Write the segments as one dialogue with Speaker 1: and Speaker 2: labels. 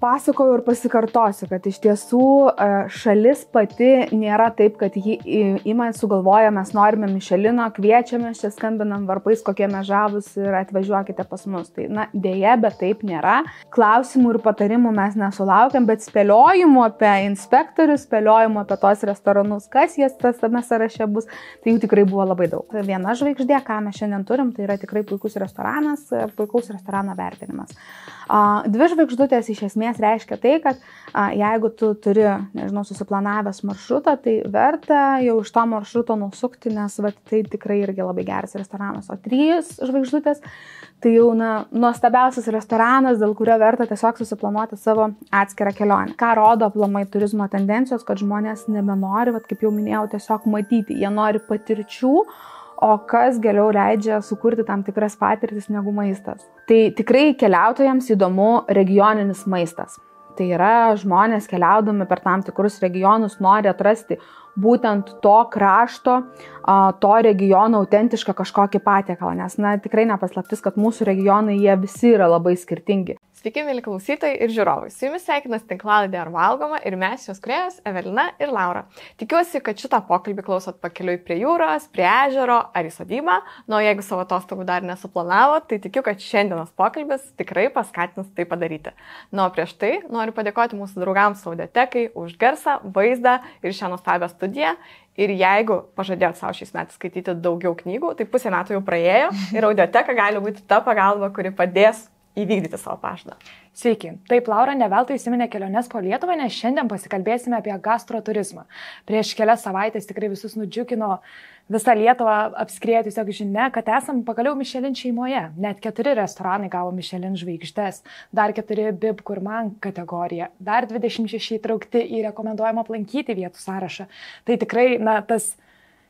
Speaker 1: Pasakojau ir pasikartosiu, kad iš tiesų šalis pati nėra taip, kad ji sugalvoja, mes norime Mišelino, kviečiame, čia skambinam varpais, kokie mes žavūs ir atvažiuokite pas mus. Tai, dėja, bet taip nėra. Klausimų ir patarimų mes nesulaukiam, bet spėliojimų apie inspektorius, spėliojimų apie tos restoranus, kas jie tame sąraše bus, tai jų tikrai buvo labai daug. Viena žvaigždė, ką mes šiandien turim, tai yra tikrai puikus restoranas, puikaus restorano vertinimas. 2 žvaigždutės iš esmės reiškia tai, kad jeigu tu turi, susiplanavęs maršrutą, tai verta jau iš to maršruto nusukti, nes tai tikrai irgi labai geras restoranas. O 3 žvaigždutės, tai jau nuostabiausias restoranas, dėl kurio verta tiesiog susiplanuoti savo atskirą kelionę. Ką rodo aplamai turizmo tendencijos, kad žmonės nebenori, kaip jau minėjau, tiesiog matyti, jie nori patirčių, o kas geriau leidžia sukurti tam tikras patirtis negu maistas. Tai tikrai keliautojams įdomu regioninis maistas. Tai yra žmonės keliaudami per tam tikrus regionus nori atrasti būtent to krašto, to regiono autentišką kažkokį patiekalą, nes tikrai nepaslaptis, kad mūsų regionai jie visi yra labai skirtingi.
Speaker 2: Sveiki, mėly klausytojai ir žiūrovai. Su jumis sveikinasi tinklalaidė Ar valgoma ir mes jos kūrėjos Evelina ir Laura. Tikiuosi, kad šitą pokalbį klausot pakeliui prie jūros, prie ežero ar į sodybą. Jeigu savo atostogų dar nesuplanavot, tai tikiu, kad šiandienos pokalbis tikrai paskatins tai padaryti. Prieš tai noriu padėkoti mūsų draugams Audiotekai už garsą, vaizdą ir šią nuostabią studiją. Ir jeigu pažadėjot savo šiais metais skaityti daugiau knygų, tai pusė metų jau praėjo ir Audioteka gali būti ta pagalba, kuri padės įvykdyti savo pažadą.
Speaker 3: Sveiki. Taip, Laura neveltui įsiminė keliones po Lietuvą, nes šiandien pasikalbėsime apie gastroturizmą. Prieš kelias savaitės tikrai visus nudžiugino visą Lietuvą apskrieja tiesiog žinia, kad esam pagaliau Michelin šeimoje. Net 4 restoranai gavo Michelin žvaigždes, dar 4 Bib Gourmand kategoriją, dar 26 įtraukti į rekomenduojamą aplankyti vietų sąrašą. Tai tikrai, tas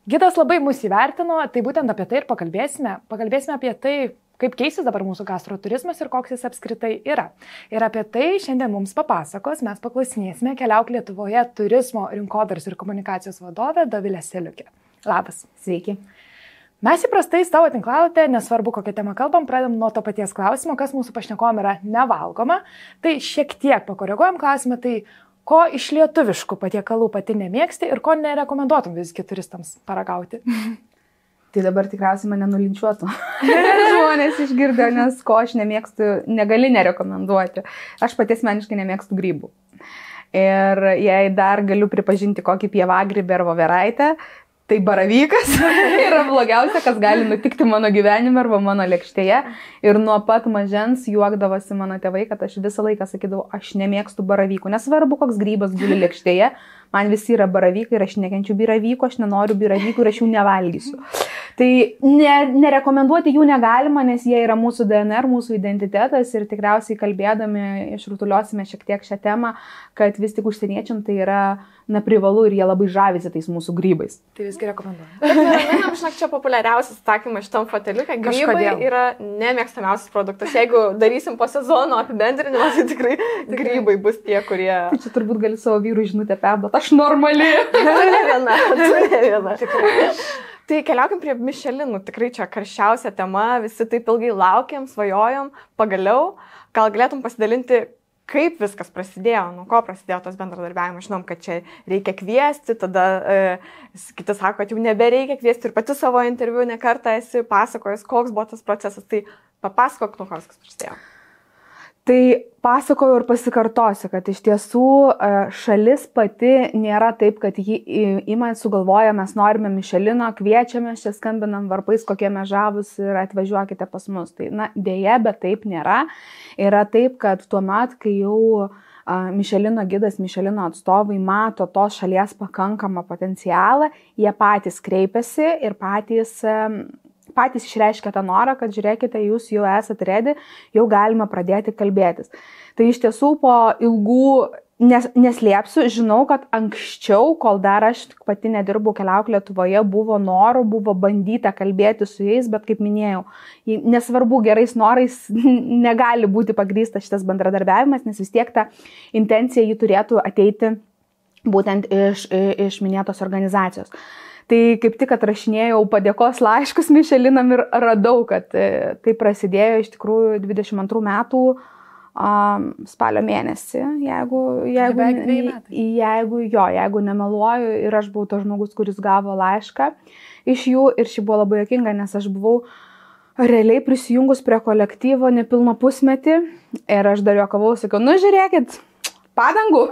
Speaker 3: gidas labai mus įvertino, tai būtent apie tai ir pakalbėsime. Pakalbėsime apie tai, kaip keisis dabar mūsų gastroturizmas ir koks jis apskritai yra. Ir apie tai šiandien mums papasakos, mes paklausinėsime Keliauk Lietuvoje turizmo rinkodaros ir komunikacijos vadovė Dovilė Seliukė. Labas.
Speaker 1: Sveiki.
Speaker 3: Mes įprastai savo tinklalapyje, nesvarbu kokią temą kalbam, pradedam nuo to paties klausimo, kas mūsų pašnekovam yra nevalgoma. Tai šiek tiek pakoreguojam klausimą, tai ko iš lietuviškų patiekalų pati nemėgsti ir ko nerekomenduotum visgi turistams paragauti?
Speaker 1: Tai dabar tikriausiai mane nulinčiuotų žmonės išgirdę, nes ko aš nemėgstu, negali nerekomenduoti. Aš pati asmeniškai nemėgstu grybų. Ir jei dar galiu pripažinti kokį pievagrybį ar voveraitę, tai baravykas yra blogiausia, kas gali nutikti mano gyvenime arba mano lėkštėje. Ir nuo pat mažens juokdavosi mano tėvai, kad aš visą laiką sakydavau, aš nemėgstu baravykų. Nesvarbu, koks grybas guli lėkštėje, man visi yra baravykai ir aš nekenčiu biravykų, aš nenoriu biravykų ir aš jų nevalgysiu. Tai nerekomenduoti jų negalima, nes jie yra mūsų DNR, mūsų identitetas ir tikriausiai kalbėdami išrutuliosime šiek tiek šią temą, kad vis tik užsieniečiam tai yra privalu ir jie labai žavisi tais mūsų grybais.
Speaker 3: Tai visgi rekomenduoju.
Speaker 2: Bet žinok, čia populiariausias atsakymas šitam foteliuke. Grybai yra nemėgstamiausias produktas. Jeigu darysim po sezono apibendrinimą, tai tikrai grybai bus tie, kurie...
Speaker 1: Tai čia turbūt gali savo vyrui žinutę perduoti. Aš normali.
Speaker 2: Tu ne viena. Tai keliaukim prie Michelinų. Tikrai čia karščiausia tema. Visi taip ilgai laukiam, svajojam. Pagaliau, gal galėtum pasidalinti, kaip viskas prasidėjo, nuo ko prasidėjo tas bendradarbiavimas. Žinom, kad čia reikia kviesti, tada kiti sako, kad jau nebereikia kviesti ir pati savo interviu ne kartą esi pasakojęs, koks buvo tas procesas. Tai papasakok, nuo ko viskas prasidėjo.
Speaker 1: Tai pasakojau ir pasikartosiu, kad iš tiesų šalis pati nėra taip, kad ji sugalvoja, mes norime Mišelino, kviečiame, čia skambinam varpais, kokie mes žavūs ir atvažiuokite pas mus. Tai dėja, bet taip nėra. Yra taip, kad tuomet, kai jau Mišelino gidas, Mišelino atstovai mato tos šalies pakankamą potencialą, jie patys kreipiasi ir patys išreiškia tą norą, kad žiūrėkite, jūs jau esate ready, jau galima pradėti kalbėtis. Tai iš tiesų po ilgų, neslėpsiu, žinau, kad anksčiau, kol dar aš pati nedirbau Keliauk Lietuvoje, buvo norų, buvo bandyta kalbėti su jais, bet kaip minėjau, nesvarbu gerais norais negali būti pagrįstas šitas bendradarbiavimas, nes vis tiek ta intencija jį turėtų ateiti būtent iš minėtos organizacijos. Tai kaip tik atrašinėjau padėkos laiškus Mišelinam ir radau, kad tai prasidėjo iš tikrųjų 22 metų spalio mėnesį, jeigu nemeluoju, ir aš buvau tas žmogus, kuris gavo laišką iš jų, ir ši buvo labai juokinga, nes aš buvau realiai prisijungus prie kolektyvo nepilno pusmetį ir aš dar juokavau, sakiau, nu žiūrėkit, padangų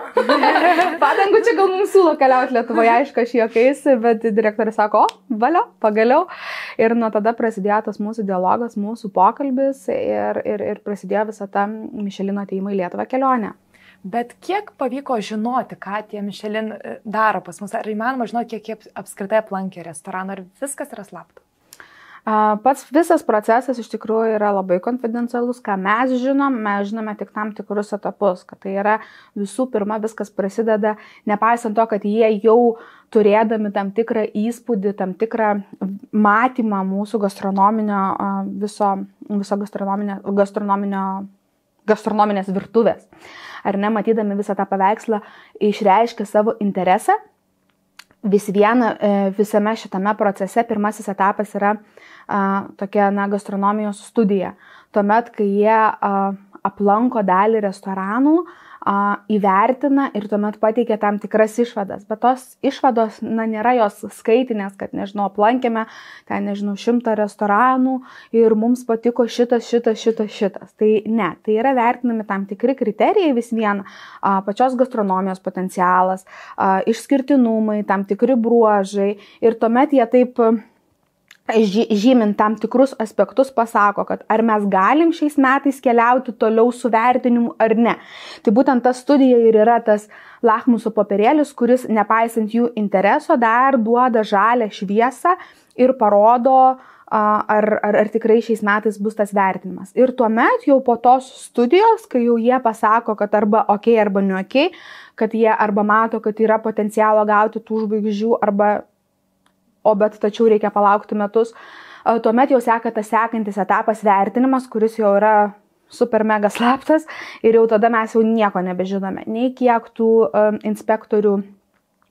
Speaker 1: čia gal mums siūlo keliauti Lietuvoje, aišku, aš juokais, bet direktorius sako, valio, pagaliau. Ir nuo tada prasidėjo tas mūsų dialogas, mūsų pokalbis ir prasidėjo visa ta Michelino atėjimo į Lietuvą kelionė.
Speaker 3: Bet kiek pavyko žinoti, ką tie Michelin daro pas mus? Ar įmanoma žinoti, kiek apskritai aplankė restoraną, ar viskas yra slapta?
Speaker 1: Pats visas procesas iš tikrųjų yra labai konfidencialus, ką mes žinome tik tam tikrus etapus, kad tai yra visų pirma viskas prasideda, nepaisant to, kad jie jau turėdami tam tikrą įspūdį, tam tikrą matymą mūsų gastronominės virtuvės, ar ne, matydami visą tą paveikslą, išreiškia savo interesą. Visame šitame procese pirmasis etapas yra tokia gastronomijos studija. Tuomet, kai jie aplanko dalį restoranų, įvertina ir tuomet pateikia tam tikras išvadas. Bet tos išvados, nėra jos skaitinės, kad, aplankėme, 100 restoranų ir mums patiko šitas. Tai ne, tai yra vertinami tam tikri kriterijai vis viena, pačios gastronomijos potencialas, išskirtinumai, tam tikri bruožai ir tuomet jie taip žymint tam tikrus aspektus pasako, kad ar mes galim šiais metais keliauti toliau su vertinimu ar ne. Tai būtent ta studija ir yra tas lakmuso popierėlis, kuris nepaisant jų intereso dar duoda žalią šviesą ir parodo, ar tikrai šiais metais bus tas vertinimas. Ir tuomet jau po tos studijos, kai jau jie pasako, kad arba ok, arba ne ok, kad jie arba mato, kad yra potencialo gauti tų žvaigždžių, tačiau reikia palaukti metus. Tuomet jau seka tas sekantis etapas vertinimas, kuris jau yra super mega slaptas ir jau tada mes jau nieko nebežinome. Nei kiek tų inspektorių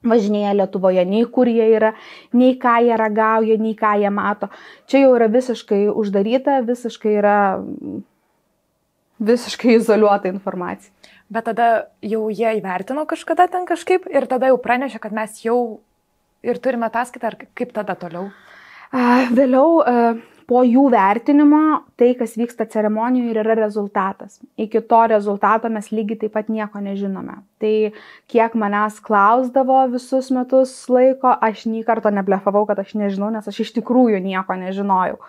Speaker 1: važinėja Lietuvoje, nei kur jie yra, nei ką jie ragauja, nei ką jie mato. Čia jau yra visiškai uždaryta, visiškai izoliuota informacija.
Speaker 3: Bet tada jau jie įvertino kažkada ten kažkaip ir tada jau pranešė, kad mes jau ir turime ataskaitą, ar kaip tada toliau?
Speaker 1: Vėliau po jų vertinimo tai, kas vyksta ceremonijoje, yra rezultatas. Iki to rezultato mes lygiai taip pat nieko nežinome. Tai kiek manęs klausdavo visus metus laiko, aš nei karto neblefavau, kad aš nežinau, nes aš iš tikrųjų nieko nežinojau.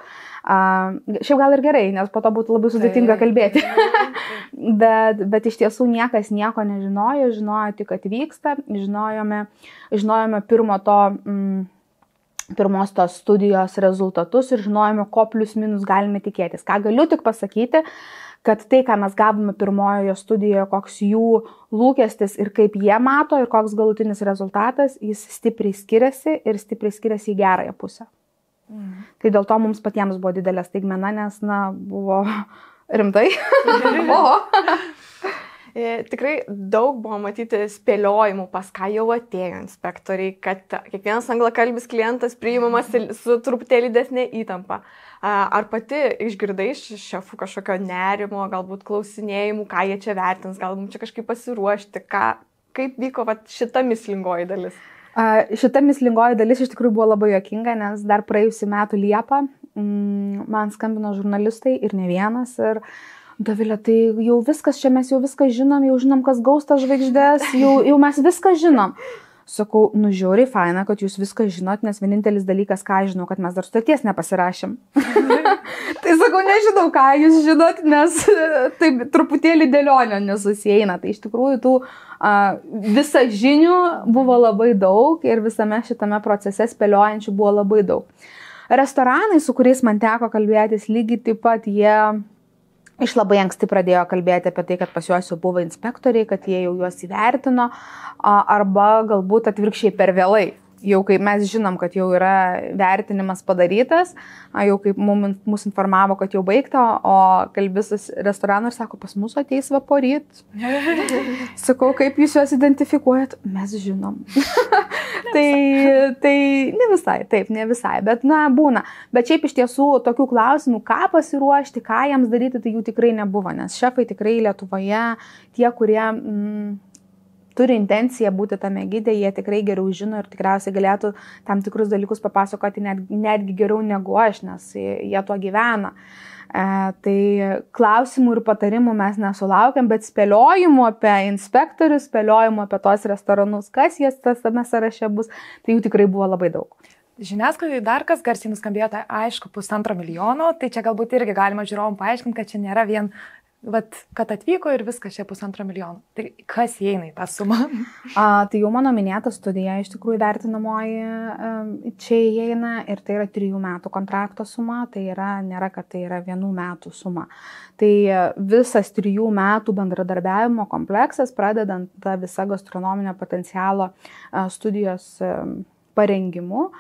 Speaker 1: Šiaip gal ir gerai, nes po to būtų labai sudėtinga kalbėti. bet iš tiesų niekas nieko nežinojo, žinojo tik, kad vyksta, žinojome pirmos tos studijos rezultatus ir žinojome, ko plius minus galime tikėtis. Ką galiu tik pasakyti, kad tai, ką mes gavome pirmojoje studijoje, koks jų lūkestis ir kaip jie mato ir koks galutinis rezultatas, jis stipriai skiriasi ir stipriai skiriasi į gerąją pusę. Tai dėl to mums patiems buvo didelė staigmena, nes, buvo rimtai.
Speaker 2: Tikrai daug buvo matyti spėliojimų, pas ką jau atėjo inspektoriai, kad kiekvienas anglakalbis klientas priimamas su truputėlį didesnė įtampa. Ar pati išgirdai iš šefų kažkokio nerimo, galbūt klausinėjimų, ką jie čia vertins, galbūt čia kažkaip pasiruošti, kaip vyko šita mįslingoji dalis?
Speaker 1: Šita mįslingoji dalis iš tikrųjų buvo labai juokinga, nes dar praėjusių metų Liepą man skambino žurnalistai ir ne vienas ir Dovilė, tai jau viskas, čia mes jau viską žinom, jau žinom, kas gaus tas žvaigždės, jau mes viską žinom. Sakau, žiauriai faina, kad jūs viską žinot, nes vienintelis dalykas, ką žinau, kad mes dar sutarties nepasirašėm. Tai sakau, nežinau, ką jūs žinot, nes taip truputėlį dėlionio nesusieina. Tai iš tikrųjų tų visažinių buvo labai daug ir visame šitame procese spėliojančių buvo labai daug. Restoranai, su kuriais man teko kalbėtis, lygiai taip pat jie iš labai anksti pradėjo kalbėti apie tai, kad pas juos jau buvo inspektoriai, kad jie jau juos įvertino, arba galbūt atvirkščiai per vėlai. jau kai mes žinom, kad jau yra vertinimas padarytas, jau kaip mus informavo, kad jau baigta, o kalbis restorano ir sako, pas mus ateis va poryt. Sakau, kaip jūs juos identifikuojat? Mes žinom. tai ne visai, taip, ne visai, bet būna. Bet šiaip iš tiesų tokių klausimų, ką pasiruošti, ką jiems daryti, tai jų tikrai nebuvo, nes šefai tikrai Lietuvoje, tie, kurie turi intenciją būti tame gide, jie tikrai geriau žino ir tikriausiai galėtų tam tikrus dalykus papasakoti netgi geriau negu aš, nes jie tuo gyvena. Tai klausimų ir patarimų mes nesulaukiam, bet spėliojimų apie inspektorius, spėliojimų apie tos restoranus, kas jie tame sąraše bus, tai jų tikrai buvo labai daug.
Speaker 3: Žiniasklaidai dar kas garsiai nuskambėjo, tai aišku, 1,5 milijono, tai čia galbūt irgi galima žiūrovom paaiškinti, kad čia nėra vien kad atvyko ir viskas čia 1,5 milijono. Tai kas įeina į tą sumą?
Speaker 1: Tai jau mano minėta studija iš tikrųjų vertinamoji čia įeina ir tai yra 3 metų kontrakto suma, tai nėra, kad tai yra 1 metų suma. Tai visas 3 metų bendradarbiavimo kompleksas, pradedant tą visą gastronominio potencialo studijos parengimu,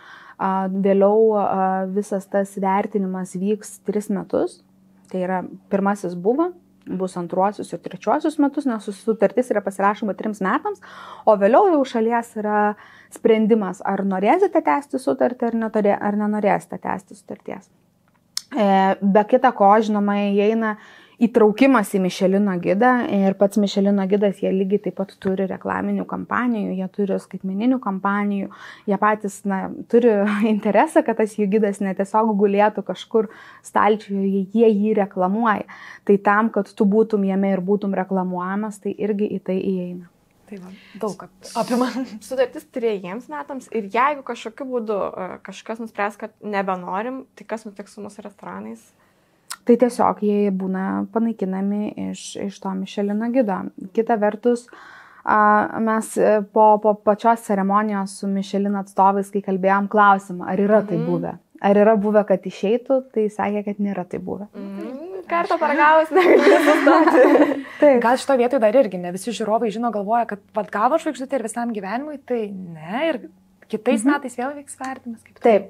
Speaker 1: vėliau visas tas vertinimas vyks 3 metus, tai yra pirmasis bus 2 ir 3 metus, nes sutartis yra pasirašoma 3 metams, o vėliau jau šalies yra sprendimas, ar norėsite tęsti sutartį, ar nenorėsite tęsti sutarties. Be kita ko, žinoma, įeina įtraukimas į Michelino gidą ir pats Michelino gidas, jie lygiai taip pat turi reklaminių kampanijų, jie turi skaitmeninių kampanijų, jie patys turi interesą, kad tas jų gidas netiesiog gulėtų kažkur stalčiuje, jie jį reklamuoja. Tai tam, kad tu būtum jame ir būtum reklamuojamas, tai irgi į tai įeina.
Speaker 3: Tai va, daug apima.
Speaker 2: Sutartis 3 metams ir jeigu kažkokiu būdu kažkas nuspręs, kad nebenorim, tai kas nutiks su mūsų restoranais?
Speaker 1: Tai tiesiog jie būna panaikinami iš to Michelino gido. Kita vertus, mes po pačios ceremonijos su Michelino atstovais, kai kalbėjom klausimą, ar yra tai buvę. Ar yra buvę, kad išeitų, tai sakė, kad nėra tai buvę.
Speaker 2: Kartą paragavus negali sustoti.
Speaker 3: Gal šito vietoj dar irgi ne visi žiūrovai žino, galvoja, kad gavo žvaigždutę ir visam gyvenimui, tai ne, ir kitais metais vėl vyks vertinimas.
Speaker 1: Taip.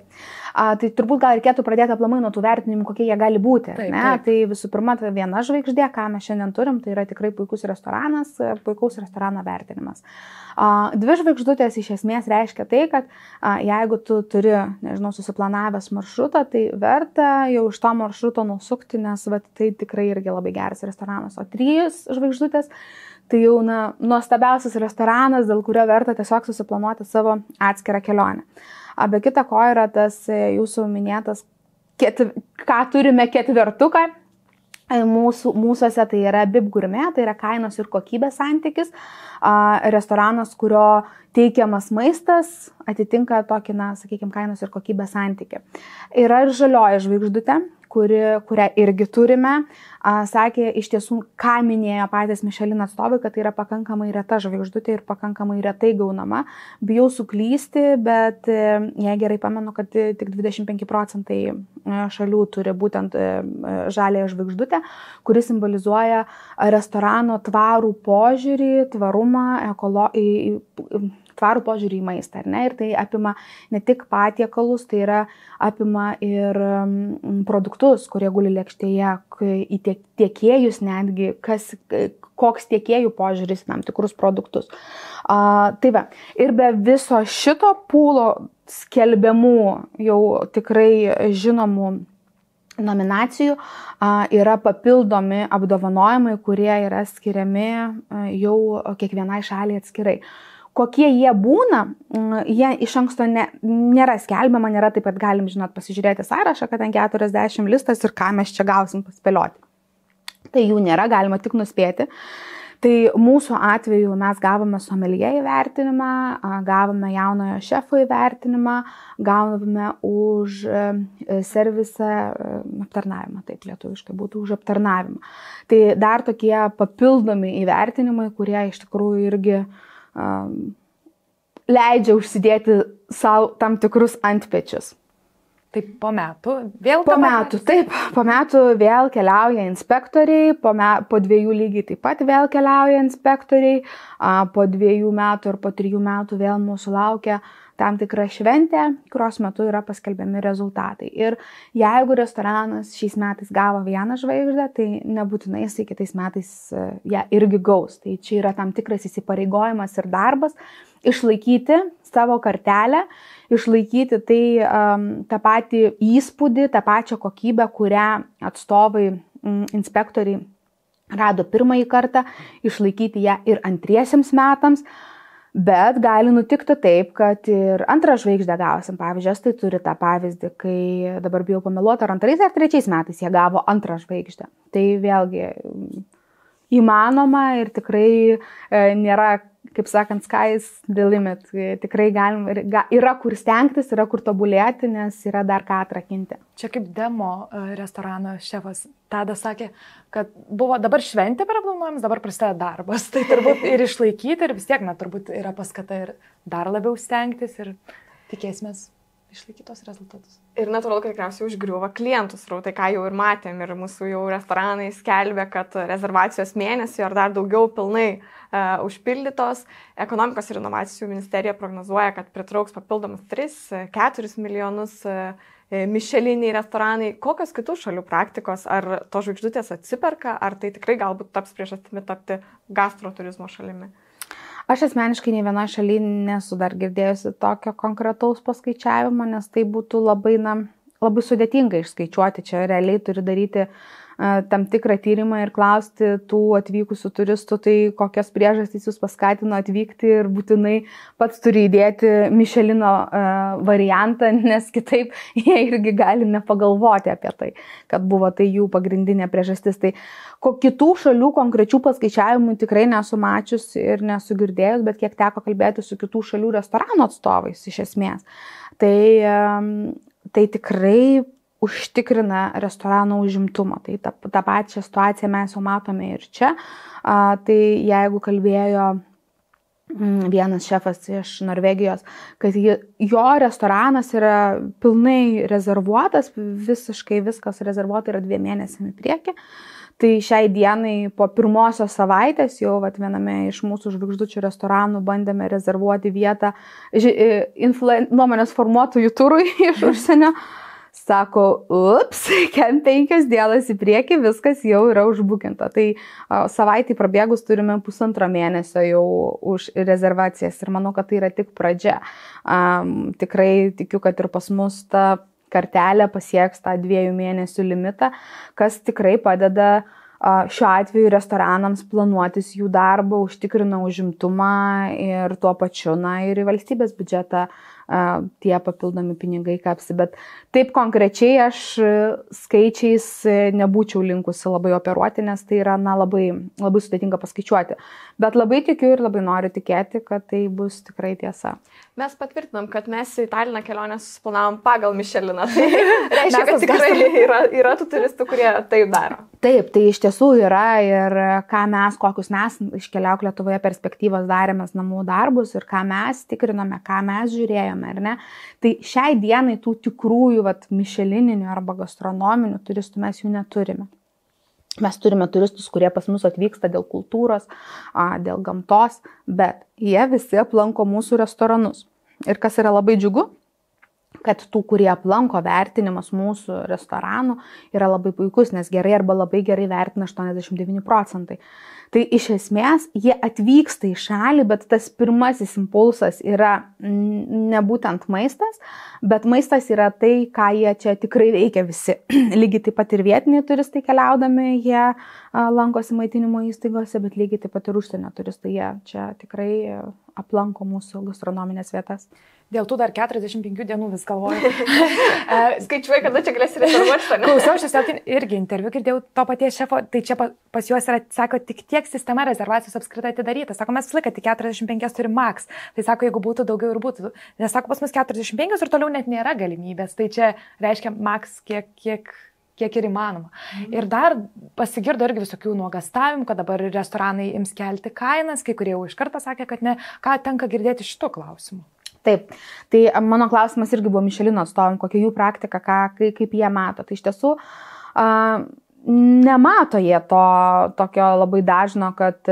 Speaker 1: Tai turbūt gal reikėtų pradėti aplamai nuo tų vertinimų, kokie jie gali būti.
Speaker 3: Taip,
Speaker 1: ne?
Speaker 3: taip.
Speaker 1: Tai visų pirma, tai 1 žvaigždė, ką mes šiandien turim, tai yra tikrai puikus restoranas, puikaus restorano vertinimas. 2 žvaigždutės iš esmės reiškia tai, kad jeigu tu turi, nežinau, susiplanavęs maršrutą, tai verta jau iš to maršruto nusukti, nes tai tikrai irgi labai geras restoranas. O 3 žvaigždutės tai jau nuostabiausias restoranas, dėl kurio verta tiesiog susiplanuoti savo atskirą kelionę. Be kita ko yra tas jūsų minėtas, ką turime 4. Mūsuose tai yra BIP Gourmet, tai yra kainos ir kokybės santykis. Restoranas, kurio teikiamas maistas atitinka tokį, sakykime, kainos ir kokybės santykį. Yra ir žalioji žvaigždutė, kurią irgi turime. Sakė iš tiesų, ką minėjo patys Michelino atstovai, kad tai yra pakankamai reta žvaigždutė ir pakankamai retai gaunama. Bijau suklysti, bet jei gerai pamenu, kad tik 25% šalių turi būtent žaliąją žvaigždutę, kuri simbolizuoja restorano tvarų požiūrį, tvarumą, tvarų požiūrį į maistą, ar ne? Ir tai apima ne tik patiekalus, tai yra apima ir produktus, kurie guli lėkštėje, į tiekėjus netgi, koks tiekėjų požiūris į tam tikrus produktus. Tai va, ir be viso šito pūlo skelbiamų jau tikrai žinomų nominacijų yra papildomi apdovanojimai, kurie yra skiriami jau kiekvienai šaliai atskirai. Kokie jie būna, jie iš anksto nėra skelbiama, nėra taip, kad galim, pasižiūrėti sąrašą, kad ten 40 listas ir ką mes čia gausim paspėlioti. Tai jų nėra, galima tik nuspėti. Tai mūsų atveju mes gavome someljė įvertinimą, gavome jaunojo šefo įvertinimą, gavome už servisą aptarnavimą, taip lietuviškai būtų už aptarnavimą. Tai dar tokie papildomi įvertinimai, kurie iš tikrųjų irgi leidžia užsidėti savo tam tikrus antpečius.
Speaker 3: Tai po metų vėl?
Speaker 1: Po metų vėl keliauja inspektoriai, po 2 lygiai taip pat vėl keliauja inspektoriai, po 2 metų ir po 3 metų vėl mūsų laukia tam tikra šventė, kurios metu yra paskelbiami rezultatai. Ir jeigu restoranas šiais metais gavo 1 žvaigždę, tai nebūtinai jisai kitais metais ją irgi gaus. Tai čia yra tam tikras įsipareigojimas ir darbas išlaikyti savo kartelę, išlaikyti tai tą patį įspūdį, tą pačią kokybę, kurią atstovai, inspektoriai rado pirmąjį kartą, išlaikyti ją ir antriesiems metams. Bet gali nutikti taip, kad ir 2 žvaigždę gausim. Pavyzdžiui, tai turi tą pavyzdį, kai dabar bijau pameluoti, ar 2 ar 3 metais jie gavo 2 žvaigždę. Tai vėlgi įmanoma ir tikrai nėra, kaip sakant, sky's the limit. Tikrai yra kur stengtis, yra kur tobulėti, nes yra dar ką atrakinti.
Speaker 3: Čia kaip demo restorano šefas Tadas sakė, kad buvo dabar šventė per apdovanojimus, dabar prasideda darbas. Tai turbūt ir išlaikyti, ir vis tiek, turbūt yra paskata ir dar labiau stengtis ir tikėsimės išlaikyti tos rezultatus.
Speaker 2: Ir natūralu, kad tikriausiai užgriuva klientų srautai, ką jau ir matėm, ir mūsų jau restoranai skelbė, kad rezervacijos mėnesį ar dar daugiau pilnai užpildytos. Ekonomikos ir inovacijų ministerija prognozuoja, kad pritrauks papildomus 3-4 milijonus mišeliniai restoranai. Kokios kitų šalių praktikos, ar to žvaigždutės atsiperka, ar tai tikrai galbūt taps priežastimi tapti gastroturizmo šalimi?
Speaker 1: Aš asmeniškai nei vienoje šalyje nesu dar girdėjusi tokio konkretaus paskaičiavimo, nes tai būtų labai sudėtinga išskaičiuoti. Čia realiai turi daryti tam tikrą tyrimą ir klausti tų atvykusių turistų, tai kokios priežastys jūs paskatino atvykti ir būtinai pats turi įdėti Mišelino variantą, nes kitaip jie irgi gali nepagalvoti apie tai, kad buvo tai jų pagrindinė priežastis. Tai kitų šalių konkrečių paskaičiavimų tikrai nesu mačius ir nesu girdėjus, bet kiek teko kalbėti su kitų šalių restoranų atstovais iš esmės, tai tikrai užtikrina restorano užimtumą. Tai tą pačią situaciją mes jau matome ir čia. Tai jeigu kalbėjo vienas šefas iš Norvegijos, kad jo restoranas yra pilnai rezervuotas, visiškai viskas rezervuota yra 2 mėnesiams į priekį. Tai šiai dienai po pirmosios savaitės jau viename iš mūsų žvaigždučių restoranų bandėme rezervuoti vietą nuomonės formuotojų turui iš užsienio. Sako, 5 dienas į priekį viskas jau yra užbukinta. Tai savaitį prabėgus turime 1,5 mėnesio jau už rezervacijas ir manau, kad tai yra tik pradžia. Tikrai tikiu, kad ir pas mus ta kartelė pasieks tą 2 mėnesių limitą, kas tikrai padeda šiuo atveju restoranams planuotis jų darbą, užtikrina užimtumą ir tuo pačiu, ir į valstybės biudžetą tie papildomi pinigai kapsi. Bet taip konkrečiai aš skaičiais nebūčiau linkusi labai operuoti, nes tai yra labai sudėtinga paskaičiuoti. Bet labai tikiu ir labai noriu tikėti, kad tai bus tikrai tiesa.
Speaker 2: Mes patvirtinam, kad mes į Taliną kelionę susiplanavom pagal Mišeliną. Tai reiškia, kad tikrai yra tų turistų, kurie taip daro.
Speaker 1: Taip, tai iš tiesų yra ir kokius mes iš Keliauk Lietuvoje perspektyvos darėmės namų darbus ir ką mes tikrinome, ką mes žiūrėjome, ar ne. Tai šiai dienai tų tikrųjų mišelininių arba gastronominių turistų mes jų neturime. Mes turime turistus, kurie pas mus atvyksta dėl kultūros, dėl gamtos, bet jie visi aplanko mūsų restoranus. Ir kas yra labai džiugu, kad tų, kurie aplanko, vertinimas mūsų restoranų yra labai puikus, nes gerai arba labai gerai vertina 89%. Tai iš esmės jie atvyksta į šalį, bet tas pirmasis impulsas yra ne būtent maistas, bet maistas yra tai, ką jie čia tikrai veikia visi. Lygiai taip pat ir vietiniai turistai keliaudami, jie lankosi maitinimo įstaigose, bet lygiai taip pat ir užsienio turistai, jie čia tikrai aplanko mūsų gastronominės vietas.
Speaker 3: Dėl tų dar 45 dienų vis galvoju.
Speaker 2: Skaičiuoju, kada čia galėsi rezervuoti.
Speaker 3: Klausiau šios irgi interviu, girdėjau to paties šefo, tai čia pas juos yra, sako, tik tiek sistema rezervacijos apskritai atidaryta. Sako, mes visą laiką tik 45 turi max. Tai sako, jeigu būtų daugiau ir būtų. Nes sako, pas mus 45 ir toliau net nėra galimybės. Tai čia reiškia max kiek ir įmanoma. Ir dar pasigirdo irgi visokių nuogastavimų, kad dabar restoranai ims kelti kainas, kai kurie jau iškart pasakė, kad ne. Ką tenka girdėti šitų klausimų?
Speaker 1: Taip, tai mano klausimas irgi buvo Mišelino atstovam, kokia jų praktika, kaip jie mato. Tai iš tiesų nemato jie to tokio labai dažno, kad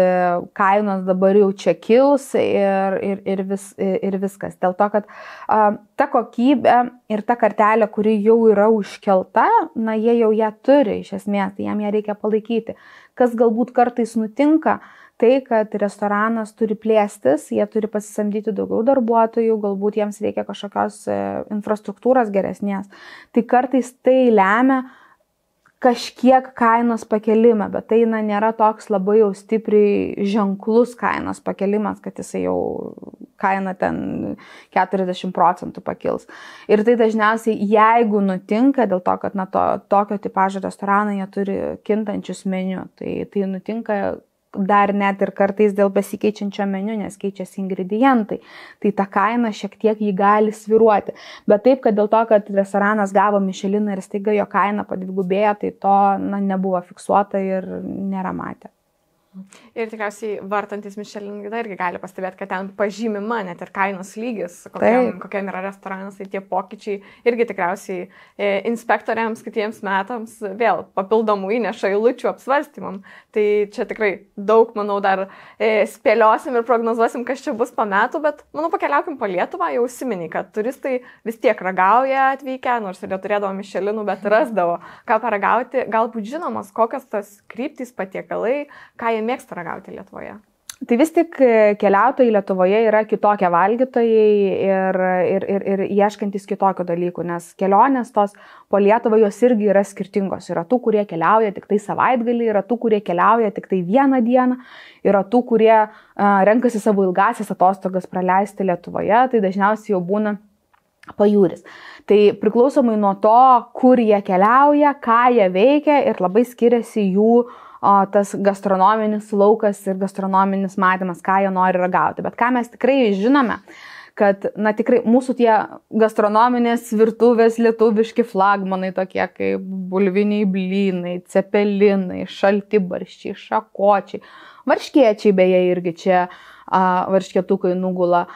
Speaker 1: kainos dabar jau čia kils ir viskas. Dėl to, kad ta kokybė ir ta kartelė, kuri jau yra užkelta, na, jie jau ją turi iš esmės, tai jam ją reikia palaikyti. Kas galbūt kartais nutinka, tai, kad restoranas turi plėstis, jie turi pasisamdyti daugiau darbuotojų, galbūt jiems reikia kažkokios infrastruktūros geresnės. Tai kartais tai lemia kažkiek kainos pakelimą, bet tai nėra toks labai jau stipriai ženklus kainos pakelimas, kad jisai jau kaina ten 40% pakils. Ir tai dažniausiai, jeigu nutinka, dėl to, kad tokio tipažo restoranai jie turi kintančius meniu, tai nutinka dar net ir kartais dėl besikeičiančio meniu, nes keičiasi ingredientai, tai ta kaina šiek tiek jį gali sviruoti. Bet taip, kad dėl to, kad restoranas gavo Mišeliną ir staiga jo kaina padvigubėjo, tai to nebuvo fiksuota ir nėra matę.
Speaker 2: Ir tikriausiai vartantis Michelin gidą irgi gali pastebėti, kad ten pažymima net ir kainos lygis, kokiam yra restoranas, tai tie pokyčiai irgi tikriausiai inspektoriams kitiems metams vėl papildomų įneša eilučių apsvarstymam. Tai čia tikrai daug, manau, dar spėliosim ir prognozuosim, kas čia bus po metų, bet, manau, pakeliaukim po Lietuvą, jau užsiminiai, kad turistai vis tiek ragauja atvykę, nors ir neturėdavo Michelinų, bet rasdavo ką paragauti. Galbūt žinomos, kokios tas kryptys, patiekalai, ką jie mėgsta ragauti Lietuvoje.
Speaker 1: Tai vis tik keliautojai Lietuvoje yra kitokie valgytojai ir ieškantis kitokio dalykų, nes kelionės tos po Lietuvą jos irgi yra skirtingos. Yra tų, kurie keliauja tik tai savaitgalį, yra tų, kurie keliauja tik tai vieną dieną, yra tų, kurie renkasi savo ilgasias atostogas praleisti Lietuvoje, tai dažniausiai jau būna pajūris. Tai priklausomai nuo to, kur jie keliauja, ką jie veikia ir labai skiriasi jų tas gastronominis laukas ir gastronominis matymas, ką jie nori ragauti. Bet ką mes tikrai žinome, kad, na, tikrai mūsų tie gastronominės virtuvės lietuviški flagmanai, tokie kaip bulviniai blynai, cepelinai, šaltibarščiai, šakočiai, varškėčiai beje irgi čia varškėtukai nugula,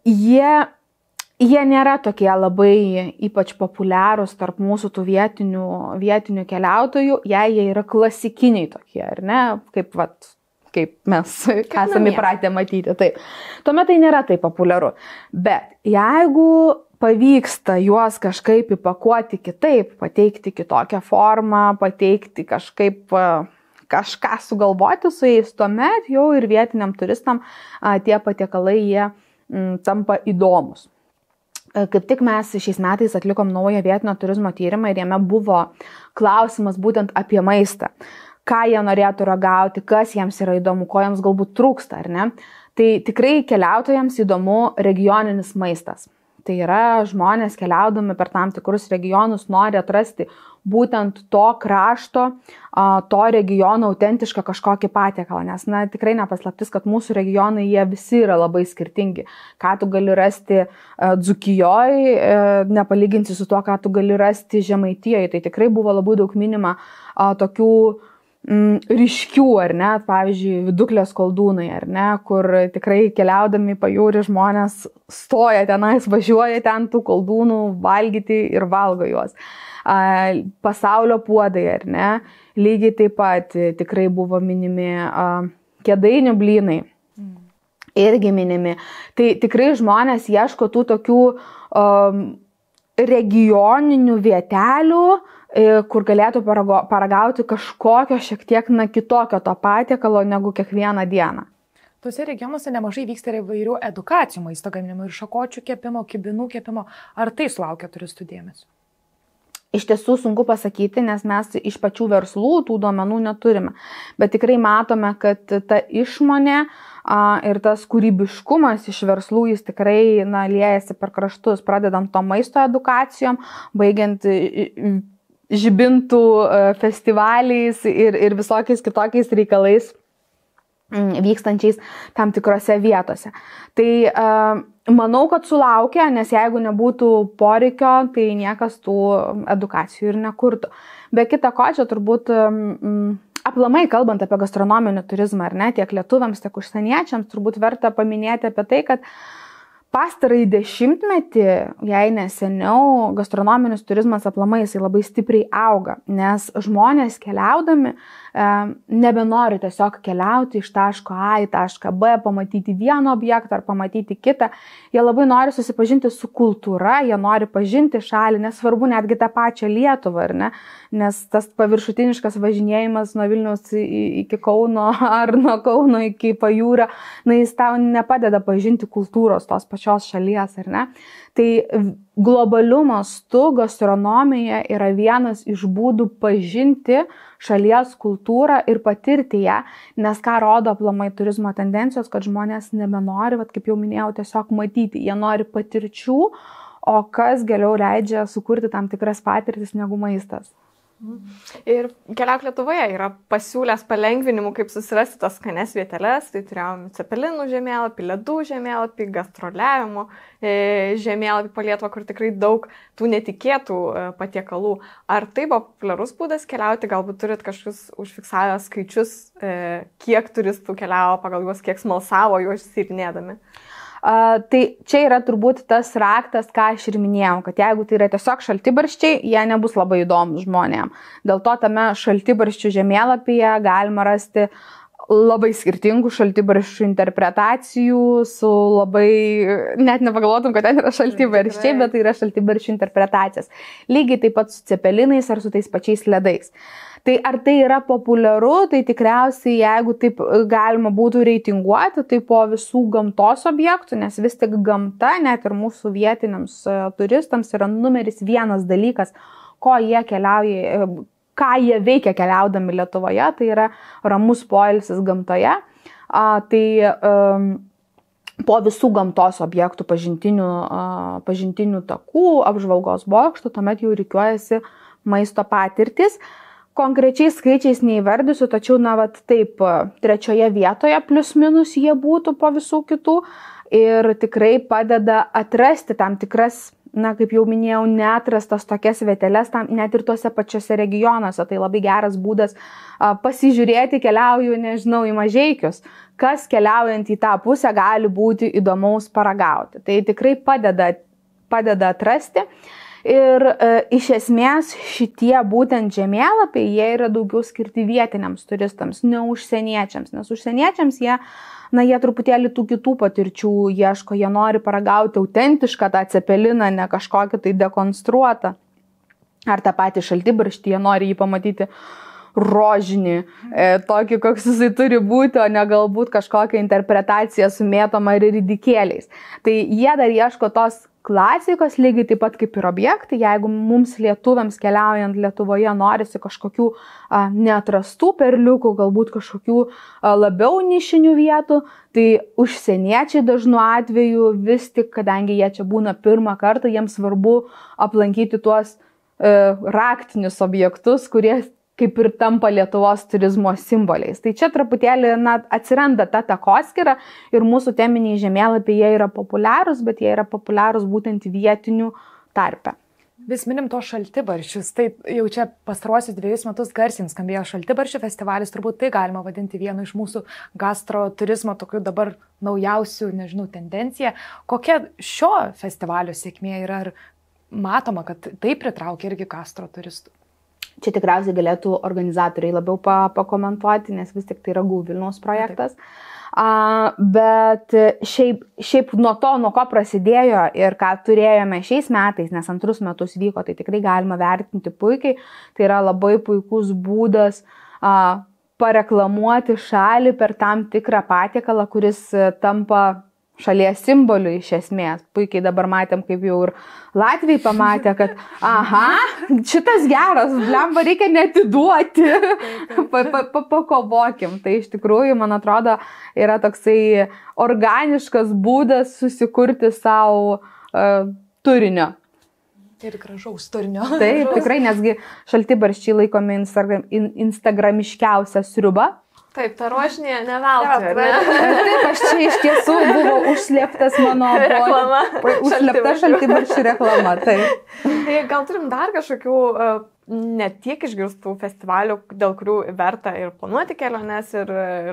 Speaker 1: jie nėra tokie labai ypač populiarūs tarp mūsų tų vietinių keliautojų, jei jie yra klasikiniai tokie, ar ne, kaip mes esame įpratę matyti. Taip. Tuomet tai nėra taip populiaru. Bet jeigu pavyksta juos kažkaip įpakuoti kitaip, pateikti kitokią formą, pateikti kažkaip kažką sugalvoti su jais, tuomet jau ir vietiniam turistam tie patiekalai jie tampa įdomus. Kaip tik mes šiais metais atlikom naują vietinio turizmo tyrimą ir jame buvo klausimas būtent apie maistą. Ką jie norėtų ragauti, kas jiems yra įdomu, ko jiems galbūt trūksta, ar ne? Tai tikrai keliautojams įdomu regioninis maistas. Tai yra žmonės keliaudami per tam tikrus regionus nori atrasti būtent to krašto, to regiono autentišką kažkokį patiekalą, nes tikrai nepaslaptis, kad mūsų regionai jie visi yra labai skirtingi. Ką tu gali rasti Dzūkijoje, nepalyginsi su tuo, ką tu gali rasti Žemaitijoje. Tai tikrai buvo labai daug minima tokių ryškių, ar ne, pavyzdžiui, Viduklės koldūnai, ar ne, kur tikrai keliaudami pajūrį žmonės stoja tenais, važiuoja ten tų koldūnų valgyti ir valgo juos. Pasaulio puodai, ar ne, lygiai taip pat tikrai buvo minimi Kėdainių blynai, irgi minimi. Tai tikrai žmonės ieško tų tokių regioninių vietelių, kur galėtų paragauti kažkokio šiek tiek kitokio to patiekalo negu kiekvieną dieną.
Speaker 3: Tuose regionuose nemažai vyksta ir įvairių edukacijų maisto gaminimo ir šakočių kepimo, kibinų kepimo. Ar tai sulaukia turistų dėmesio?
Speaker 1: Iš tiesų sunku pasakyti, nes mes iš pačių verslų tų duomenų neturime. Bet tikrai matome, kad ta išmonė ir tas kūrybiškumas iš verslų jis tikrai liejasi per kraštus, pradedant to maisto edukacijom, baigiant žibintų festivaliais ir visokiais kitokiais reikalais vykstančiais tam tikrose vietose. Tai manau, kad sulaukia, nes jeigu nebūtų poreikio, tai niekas tų edukacijų ir nekurtų. Be kita ko, čia turbūt aplamai kalbant apie gastronominį turizmą, ar ne, tiek lietuviams, tiek užsieniečiams, turbūt verta paminėti apie tai, kad pastarąjį dešimtmetį, jei neseniau, gastronominis turizmas aplamai jisai labai stipriai auga, nes žmonės keliaudami nebenori tiesiog keliauti iš taško A į tašką B, pamatyti vieną objektą ar pamatyti kitą. Jie labai nori susipažinti su kultūra, jie nori pažinti šalį, nesvarbu netgi tą pačią Lietuvą, ar ne? Nes tas paviršutiniškas važinėjimas nuo Vilniaus iki Kauno ar nuo Kauno iki Pajūrio, jis tau nepadeda pažinti kultūros tos pačios šalies, ar ne? Tai globaliu mastu gastronomija yra vienas iš būdų pažinti šalies kultūrą ir patirti ją, nes ką rodo aplamai turizmo tendencijos, kad žmonės nebenori, kaip jau minėjau, tiesiog matyti, jie nori patirčių, o kas geriau leidžia sukurti tam tikras patirtis negu maistas.
Speaker 2: Ir Keliauk Lietuvoje yra pasiūlęs palengvinimų, kaip susirasti tas skanes vieteles, tai turėjom cepelinų žemėlapį, ledų žemėlapį, gastroliavimo žemėlapį po Lietuvą, kur tikrai daug tų netikėtų patiekalų. Ar tai populiarus būdas keliauti, galbūt turit kažkokius užfiksavę skaičius, kiek turistų keliavo pagal juos, kiek smalsavo juos tyrinėdami?
Speaker 1: Tai čia yra turbūt tas raktas, ką aš ir minėjau, kad jeigu tai yra tiesiog šaltibarščiai, jie nebus labai įdomus žmonėm. Dėl to tame šaltibarščių žemėlapyje galima rasti labai skirtingų šaltibarščių interpretacijų, su labai, net nepagalvotum, kad ten yra šaltibarščiai, bet tai yra šaltibarščių interpretacijas. Lygiai taip pat su cepelinais ar su tais pačiais ledais. Tai ar tai yra populiaru, tai tikriausiai, jeigu taip galima būtų reitinguoti, tai po visų gamtos objektų, nes vis tik gamta, net ir mūsų vietiniams turistams, yra numeris vienas dalykas, ko jie keliauja, ką jie veikia keliaudami Lietuvoje, tai yra ramus poilsis gamtoje. Po visų gamtos objektų pažintinių takų, apžvalgos bokštų, tuomet jau rikiuojasi maisto patirtis. Konkrečiais skaičiais neįvardysiu, tačiau, taip, 3 vietoje plius minus jie būtų po visų kitų ir tikrai padeda atrasti tam tikras, kaip jau minėjau, neatrastas tokias vieteles, net ir tuose pačiose regionuose. Tai labai geras būdas pasižiūrėti, keliauju, nežinau, į Mažeikius, kas keliaujant į tą pusę gali būti įdomaus paragauti. Tai tikrai padeda atrasti. Ir iš esmės šitie būtent žemėlapiai, jie yra daugiau skirti vietiniams turistams, ne užsieniečiams, nes užsieniečiams jie truputėlį tų kitų patirčių ieško, jie nori paragauti autentišką tą cepeliną, ne kažkokį tai dekonstruotą, ar tą patį šaltibarštį, jie nori jį pamatyti rožinį, tokį, koks jisai turi būti, o ne galbūt kažkokią interpretaciją sumėtomą ir ridikėliais. Tai jie dar ieško tos klasikos, lygiai taip pat kaip ir objektai. Jeigu mums lietuviams keliaujant Lietuvoje norisi kažkokių neatrastų perliukų, galbūt kažkokių labiau nišinių vietų, tai užsieniečiai dažnu atveju vis tik, kadangi jie čia būna pirmą kartą, jiems svarbu aplankyti tuos raktinius objektus, kurie kaip ir tampa Lietuvos turizmo simboliais. Tai čia truputėlį atsiranda ta takoskyra ir mūsų teminiai žemėlapiai jie yra populiarūs, bet jie yra populiarūs būtent vietinių tarpe.
Speaker 3: Vis minim to šaltibarščius, tai jau čia pastaruosius 2 metus garsiai skambėjo šaltibarščių festivalis, turbūt tai galima vadinti vienu iš mūsų gastro turizmo tokių dabar naujausių, tendencija. Kokia šio festivalio sėkmė yra, ar matoma, kad tai pritraukia irgi gastro turistų?
Speaker 1: Čia tikriausiai galėtų organizatoriai labiau pakomentuoti, nes vis tik tai yra GU Vilniaus projektas. Bet šiaip nuo ko prasidėjo ir ką turėjome šiais metais, nes 2 metus vyko, tai tikrai galima vertinti puikiai. Tai yra labai puikus būdas pareklamuoti šalį per tam tikrą patiekalą, kuris tampa šalies simboliu iš esmės. Puikiai dabar matėm, kaip jau ir Latviai pamatė, kad šitas geras, blemba, reikia netiduoti, pakovokim. Tai iš tikrųjų, man atrodo, yra toksai organiškas būdas susikurti savo turinio.
Speaker 3: Ir gražaus turinio.
Speaker 1: Taip, tikrai, nesgi šaltibarščiai laikomi instagramiškiausia sriuba.
Speaker 2: Taip, ta rožinė neveltui.
Speaker 1: Taip, aš čia iš tiesų buvo užslėptas mano
Speaker 2: reklama.
Speaker 1: Užslėpta šaltibarščių reklama, taip.
Speaker 2: Gal turim dar kažkokių ne tiek išgirstų festivalių, dėl kurių verta ir planuoti keliones ir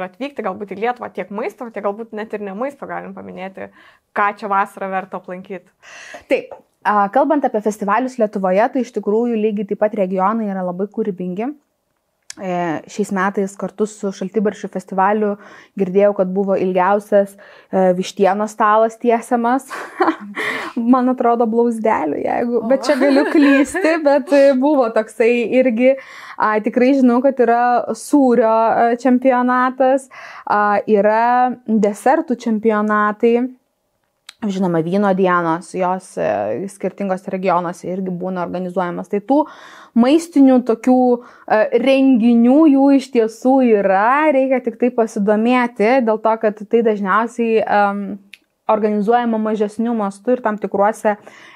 Speaker 2: atvykti galbūt į Lietuvą, tiek maisto, tiek galbūt net ir ne maisto galim paminėti, ką čia vasarą verta aplankyti.
Speaker 1: Taip, kalbant apie festivalius Lietuvoje, tai iš tikrųjų lygiai taip pat regionai yra labai kūrybingi. Šiais metais kartu su Šaltibarščių festivaliu girdėjau, kad buvo ilgiausias vištienos stalas tiesiamas. Man atrodo blausdelių, bet čia galiu klysti, bet buvo toksai irgi. Tikrai žinau, kad yra sūrio čempionatas, yra desertų čempionatai. Žinoma, vyno dienos, jos skirtingose regionuose irgi būna organizuojamas. Tai tų maistinių tokių renginių jų iš tiesų yra, reikia tik tai pasidomėti, dėl to, kad tai dažniausiai organizuojama mažesnių mastų ir tam tikruose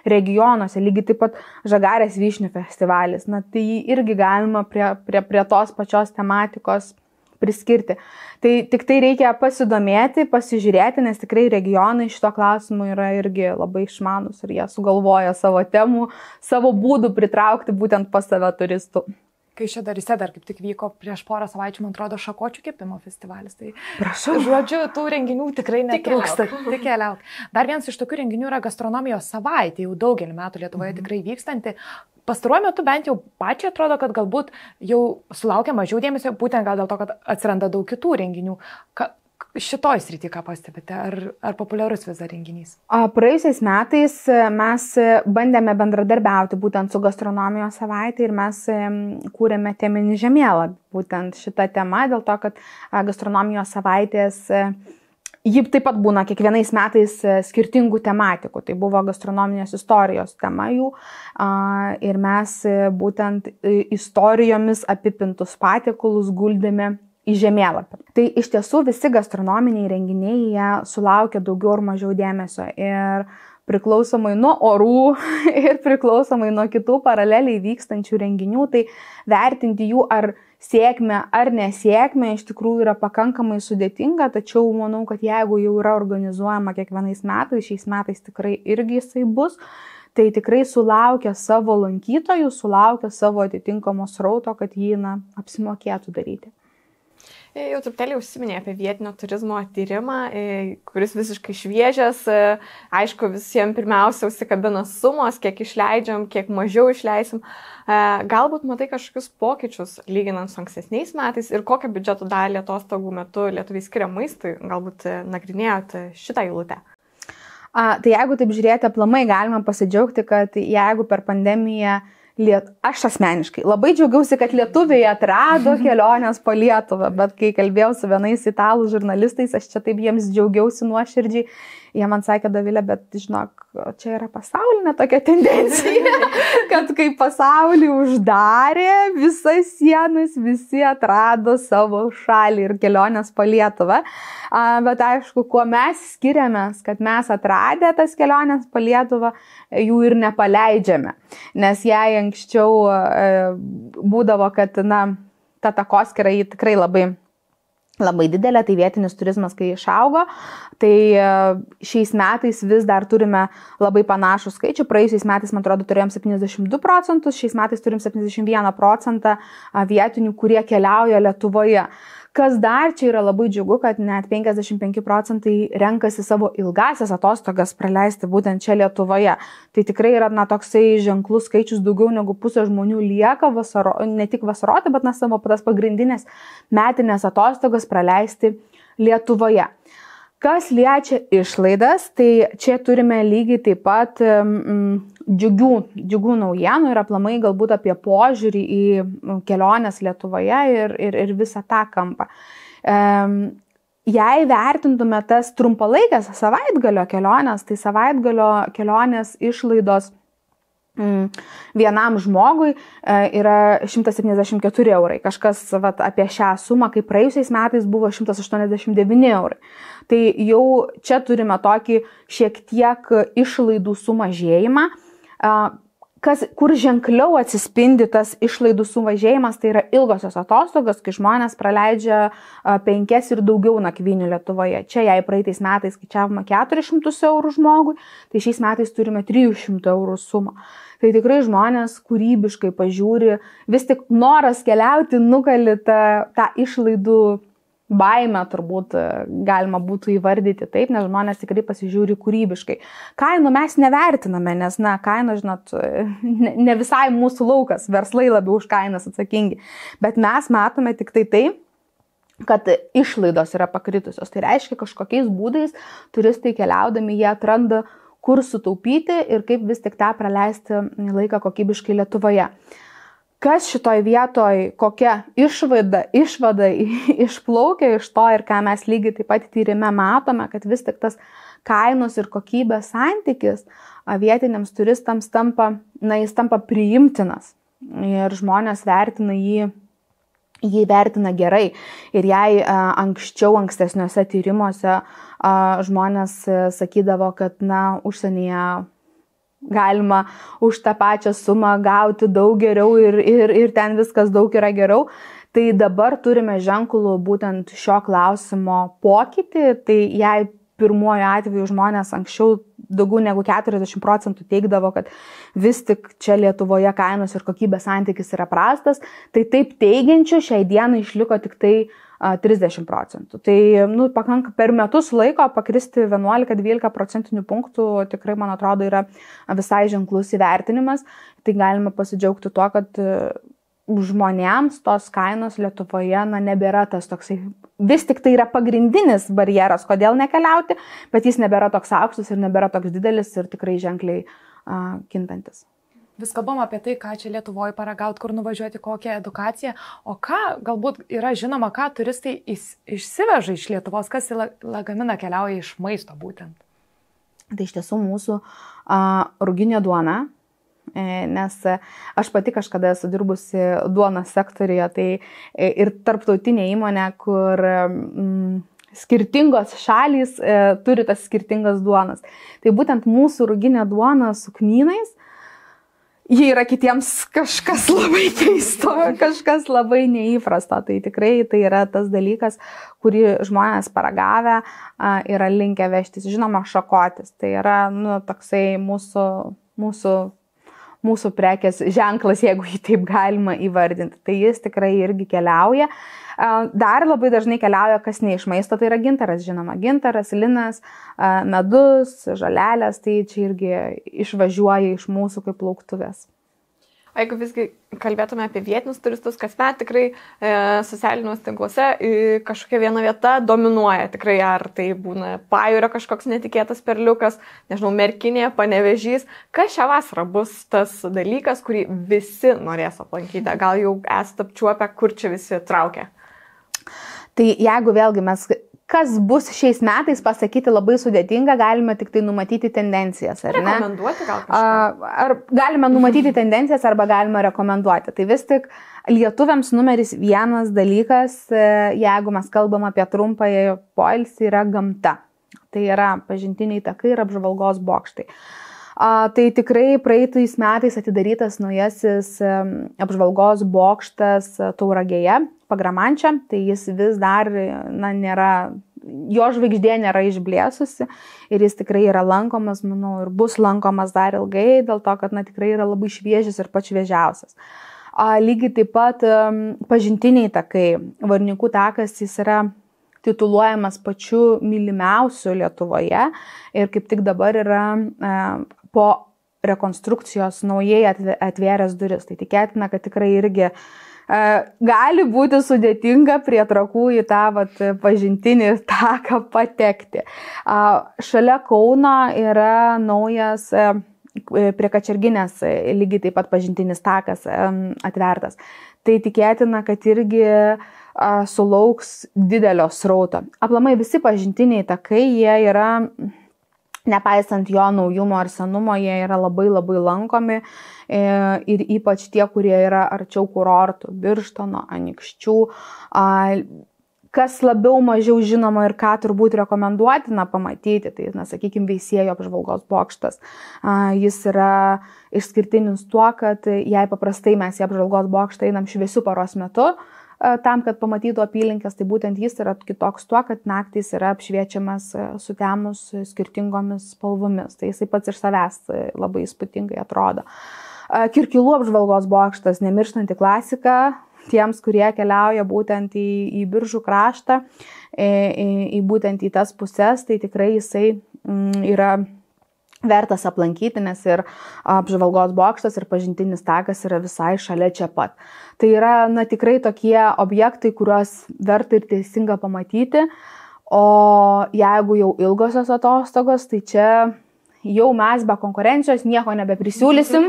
Speaker 1: regionuose. Lygiai taip pat Žagarės vyšnių festivalis. Na, tai jį irgi galima prie tos pačios tematikos priskirti. Tai tik tai reikia pasidomėti, pasižiūrėti, nes tikrai regionai šito klausimu yra irgi labai išmanus ir jie sugalvoja savo temų, savo būdų pritraukti būtent pas save turistų.
Speaker 3: Kai Šedaryse dar kaip tik vyko prieš porą savaičių, man atrodo, šakočių kepimo festivalis. Tai,
Speaker 1: prašau.
Speaker 3: Žodžiu, tų renginių tikrai netrūksta. Tik keliauk. Dar vienas iš tokių renginių yra gastronomijos savaitė, jau daugelį metų Lietuvoje tikrai vykstanti. Pastaruoju metu bent jau pačiai atrodo, kad galbūt jau sulaukia mažiau dėmesio, būtent gal dėl to, kad atsiranda daug kitų renginių. Šitoj srity ką pastebite? Ar populiarus vis dar renginys?
Speaker 1: Praėjusiais metais mes bandėme bendradarbiauti būtent su gastronomijos savaitė ir mes kūrėme teminį žemėlapį būtent šitą temą, dėl to, kad gastronomijos savaitės ji taip pat būna kiekvienais metais skirtingų tematikų. Tai buvo gastronominės istorijos tema jų ir mes būtent istorijomis apipintus patiekalus guldėme į žemėlapį. Tai iš tiesų visi gastronominiai renginiai jie sulaukia daugiau ar mažiau dėmesio ir priklausomai nuo orų ir priklausomai nuo kitų paraleliai vykstančių renginių, tai vertinti jų ar sėkmę ar nesėkmę iš tikrųjų yra pakankamai sudėtinga, tačiau manau, kad jeigu jau yra organizuojama kiekvienais metais, šiais metais tikrai irgi jisai bus, tai tikrai sulaukia savo lankytojų, sulaukia savo atitinkamo srauto, kad jį apsimokėtų daryti.
Speaker 2: Jau truputėlį užsiminė apie vietinio turizmo tyrimą, kuris visiškai šviežias. Aišku, visiems pirmiausia užsikabina sumos, kiek išleidžiam, kiek mažiau išleisim. Galbūt matai kažkokius pokyčius lyginant su ankstesniais metais ir kokią biudžeto dalį atostogų metu lietuviai skiria maistui, galbūt nagrinėjot šitą eilutę.
Speaker 1: Tai jeigu taip žiūrėti aplamai, galima pasidžiaugti, kad jeigu per pandemiją aš asmeniškai labai džiaugiausi, kad lietuviai atrado kelionės po Lietuvą, bet kai kalbėjau su vienais italų žurnalistais, aš čia taip jiems džiaugiausi nuoširdžiai, jie man sakė, Dovilė, bet žinok, čia yra pasaulinė tokia tendencija, kad kai pasaulį uždarė visas sienas, visi atrado savo šalį ir kelionės po Lietuvą. Bet aišku, kuo mes skiriamės, kad mes atradę tas kelionės po Lietuvą, jų ir nepaleidžiame. Nes jei anksčiau būdavo, kad ta takoskyra jį tikrai labai didelė, tai vietinis turizmas, kai išaugo, tai šiais metais vis dar turime labai panašų skaičių. Praėjusiais metais, man atrodo, turėjom 72%, šiais metais turim 71% vietinių, kurie keliauja Lietuvoje. Kas dar čia yra labai džiugu, kad net 55% renkasi savo ilgasias atostogas praleisti būtent čia Lietuvoje. Tai tikrai yra toksai ženklus skaičius, daugiau negu pusė žmonių lieka ne tik vasaroti, bet savo tas pagrindinės metinės atostogas praleisti Lietuvoje. Kas liečia išlaidas, tai čia turime lygiai taip pat džiugių naujienų ir aplamai galbūt apie požiūrį į keliones Lietuvoje ir visą tą kampą. Jei vertintume tas trumpalaikės savaitgalio keliones, tai savaitgalio kelionės išlaidos vienam žmogui yra 174 eurai. Kažkas apie šią sumą, kaip praėjusiais metais buvo 189 eurai. Tai jau čia turime tokį šiek tiek išlaidų sumažėjimą. kur ženkliau atsispindi tas išlaidų sumažėjimas, tai yra ilgosios atostogos, kai žmonės praleidžia 5 ir daugiau nakvynių Lietuvoje. Čia jei praeitais metais skaičiavome 400 eurų žmogui, tai šiais metais turime 300 eurų sumą. Tai tikrai žmonės kūrybiškai pažiūri, vis tik noras keliauti nugali tą išlaidų baimę, turbūt galima būtų įvardyti taip, nes žmonės tikrai pasižiūri kūrybiškai. Kainų mes nevertiname, nes, kainos, žinot, ne visai mūsų laukas, verslai labiau už kainas atsakingi, bet mes matome tik tai, kad išlaidos yra pakritusios. Tai reiškia, kažkokiais būdais turistai keliaudami jie atranda, kur sutaupyti ir kaip vis tik tą praleisti laiką kokybiškai Lietuvoje. Kas šitoj vietoj, kokia išvada išplaukia iš to ir ką mes lygiai taip pat tyrime matome, kad vis tik tas kainos ir kokybės santykis vietiniams turistams tampa priimtinas ir žmonės vertina jį vertina gerai. Ir jei ankstesniuose tyrimuose žmonės sakydavo, kad užsienyje galima už tą pačią sumą gauti daug geriau ir ten viskas daug yra geriau. Tai dabar turime ženklų būtent šio klausimo pokytį. Tai jei pirmuoju atveju žmonės anksčiau daugiau negu 40% teigdavo, kad vis tik čia Lietuvoje kainos ir kokybės santykis yra prastas, tai taip teigiančių šiai dienai išliko tik tai 30%. Tai pakanka per metus laiko pakristi 11-12 procentinių punktų, tikrai, man atrodo, yra visai ženklus įvertinimas. Tai galima pasidžiaugti tuo, kad žmonėms tos kainos Lietuvoje nebėra tas toksai, vis tik tai yra pagrindinis barjeras, kodėl nekeliauti, bet jis nebėra toks aukštas ir nebėra toks didelis ir tikrai ženkliai kintantis.
Speaker 3: Vis kalbam apie tai, ką čia Lietuvoje paragauti, kur nuvažiuoti, kokią edukaciją, o ką galbūt yra žinoma, ką turistai išsiveža iš Lietuvos, kas į lagaminą keliauja iš maisto būtent.
Speaker 1: Tai iš tiesų mūsų ruginė duona, nes aš pati kažkada esu dirbusi duonos sektoriuje, tai ir tarptautinė įmonė, kur skirtingos šalys turi tas skirtingas duonas. Tai būtent mūsų ruginė duona su kmynais, jie yra kitiems kažkas labai keisto, kažkas labai neįprasto. Tai tikrai tai yra tas dalykas, kurį žmonės paragavę yra linkę vežtis. Žinoma, šakotis. Tai yra toksai mūsų prekės ženklas, jeigu jį taip galima įvardinti. Tai jis tikrai irgi keliauja. Dar labai dažnai keliauja, kas ne iš maisto, tai yra gintaras, žinoma. Gintaras, linas, medus, žolelės, tai čia irgi išvažiuoja iš mūsų kaip lauktuvės.
Speaker 2: O jeigu visgi kalbėtume apie vietinius turistus, kasmet tikrai socialiniuose tinkluose kažkokia viena vieta dominuoja. Tikrai ar tai būna Pajūrio kažkoks netikėtas perliukas, nežinau, Merkinė, Panevėžys. Kas šią vasarą bus tas dalykas, kurį visi norės aplankyti? Gal jau esate apčiuopę, kur čia visi traukia?
Speaker 1: Tai jeigu vėlgi kas bus šiais metais pasakyti labai sudėtinga, galime tik tai numatyti tendencijas, ar ne?
Speaker 2: Rekomenduoti gal kažką?
Speaker 1: Ar galime numatyti tendencijas arba galime rekomenduoti. Tai vis tik lietuviams numeris 1 dalykas, jeigu mes kalbam apie trumpąjį poilsį, yra gamta. Tai yra pažintiniai takai ir apžvalgos bokštai. Tai tikrai praeitais metais atidarytas naujasis apžvalgos bokštas Tauragėje, Pagramančia, tai jis vis dar nėra, jo žvaigždė nėra išblėsusi ir jis tikrai yra lankomas, manau, ir bus lankomas dar ilgai, dėl to, kad tikrai yra labai šviežias ir pats šviežiausias. Lygiai taip pat pažintiniai takai, Varnikų takas, jis yra tituluojamas pačiu mylimiausiu Lietuvoje ir kaip tik dabar yra po rekonstrukcijos naujai atvėręs duris. Tai tikėtina, kad tikrai irgi gali būti sudėtinga prie Trakų į tą pažintinį taką patekti. Šalia Kauno yra naujas prie Kačerginės lygiai taip pat pažintinis takas atvertas. Tai tikėtina, kad irgi sulauks didelio srauto. Aplamai visi pažintiniai takai, jie yra, nepaisant jo naujumo ar senumo, jie yra labai labai lankomi ir ypač tie, kurie yra arčiau kurortų, Birštono, Anykščių. Kas labiau mažiau žinoma ir ką turbūt rekomenduotina pamatyti, tai, sakykime, Veisiejų apžvalgos bokštas. Jis yra išskirtinis tuo, kad jei paprastai mes į apžvalgos bokštą einam šviesiu paros metu, tam, kad pamatytų apylinkės, tai būtent jis yra kitoks tuo, kad naktys yra apšviečiamas sutemus skirtingomis spalvomis. Tai jisai pats iš savęs labai įspūdingai atrodo. Kirkilų apžvalgos bokštas, nemirštanti klasika. Tiems, kurie keliauja būtent į Biržų kraštą, būtent į tas pusės, tai tikrai jisai yra vertas aplankyti, nes ir apžvalgos bokštas ir pažintinis takas yra visai šalia čia pat. Tai yra tikrai tokie objektai, kuriuos verta ir teisinga pamatyti, o jeigu jau ilgosios atostogos, tai čia jau mes be konkurencijos nieko nebeprisiūlysim,